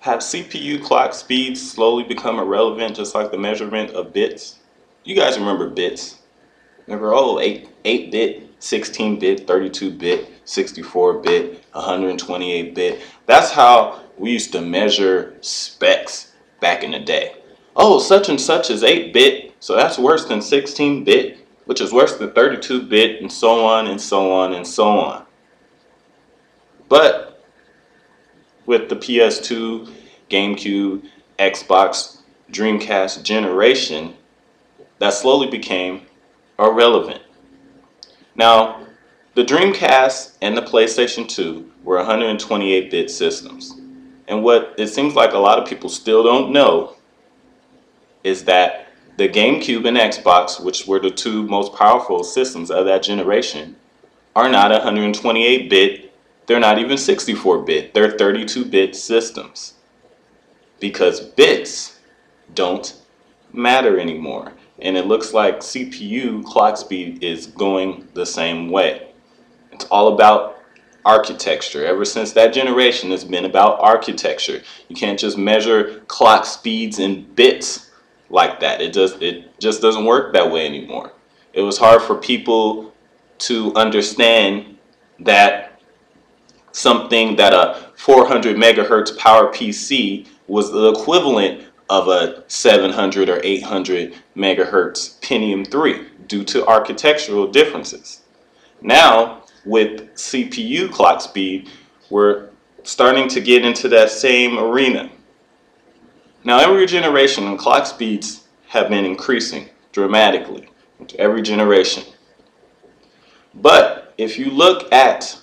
Have CPU clock speeds slowly become irrelevant, just like the measurement of bits? You guys remember bits? Remember, oh, 8-bit, 16-bit, 32-bit, 64-bit, 128-bit. That's how we used to measure specs back in the day. Oh, such and such is 8-bit, so that's worse than 16-bit, which is worse than 32-bit, and so on and so on and so on. But with the PS2, GameCube, Xbox, Dreamcast generation, that slowly became irrelevant. Now, the Dreamcast and the PlayStation 2 were 128-bit systems. And what it seems like a lot of people still don't know is that the GameCube and Xbox, which were the two most powerful systems of that generation, are not 128-bit. They're not even 64-bit. They're 32-bit systems. Because bits don't matter anymore. And it looks like CPU clock speed is going the same way. It's all about architecture. Ever since that generation, it's been about architecture. You can't just measure clock speeds in bits like that. It just doesn't work that way anymore. It was hard for people to understand that something that a 400 megahertz power PC was the equivalent of a 700 or 800 megahertz Pentium 3 due to architectural differences. Now, with CPU clock speed, we're starting to get into that same arena. Now, every generation, clock speeds have been increasing dramatically with every generation. But if you look at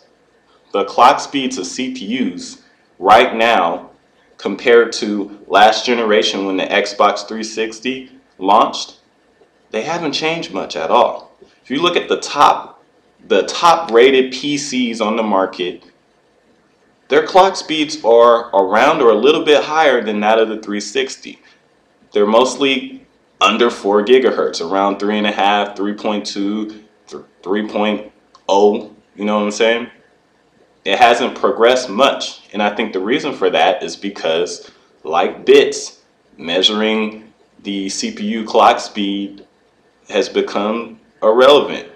the clock speeds of CPUs right now compared to last generation when the Xbox 360 launched, they haven't changed much at all. If you look at the top rated PCs on the market, their clock speeds are around or a little bit higher than that of the 360. They're mostly under 4 gigahertz, around 3.5, 3.2, 3.0, you know what I'm saying? It hasn't progressed much, and I think the reason for that is because, like bits, measuring the CPU clock speed has become irrelevant.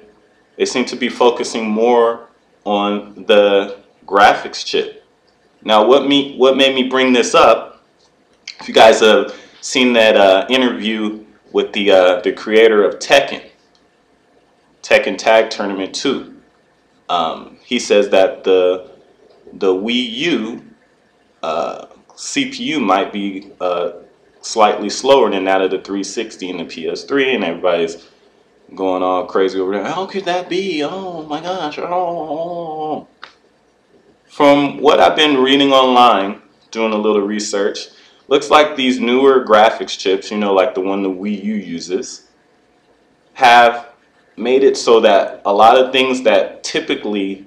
They seem to be focusing more on the graphics chip. Now, what made me bring this up, if you guys have seen that interview with the creator of Tekken Tag Tournament 2, he says that the Wii U CPU might be slightly slower than that of the 360 and the PS3, and everybody's going all crazy over there. How could that be? Oh my gosh. Oh. From what I've been reading online, doing a little research, looks like these newer graphics chips, you know, like the one the Wii U uses, have made it so that a lot of things that typically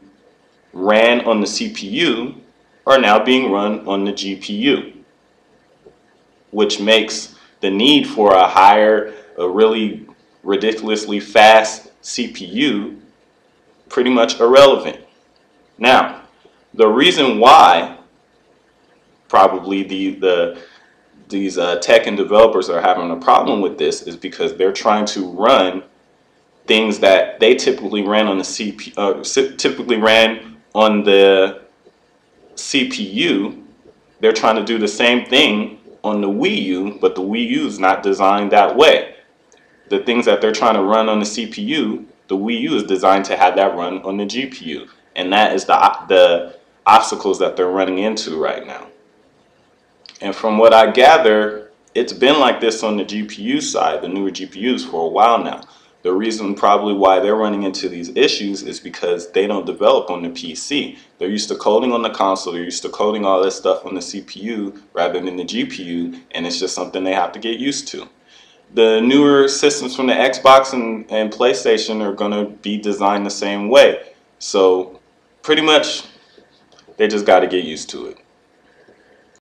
ran on the CPU are now being run on the GPU, which makes the need for a really ridiculously fast CPU pretty much irrelevant. Now, the reason why probably these Tekken developers are having a problem with this is because they're trying to run things that they typically ran on the CPU. They're trying to do the same thing on the Wii U, but the Wii U is not designed that way. The things that they're trying to run on the CPU, the Wii U is designed to have that run on the GPU, and that is the obstacles that they're running into right now. And from what I gather, it's been like this on the GPU side, the newer GPUs, for a while now. The reason probably why they're running into these issues is because they don't develop on the PC. They're used to coding on the console, they're used to coding all this stuff on the CPU rather than the GPU, and it's just something they have to get used to. The newer systems from the Xbox and PlayStation are going to be designed the same way. So pretty much they just got to get used to it.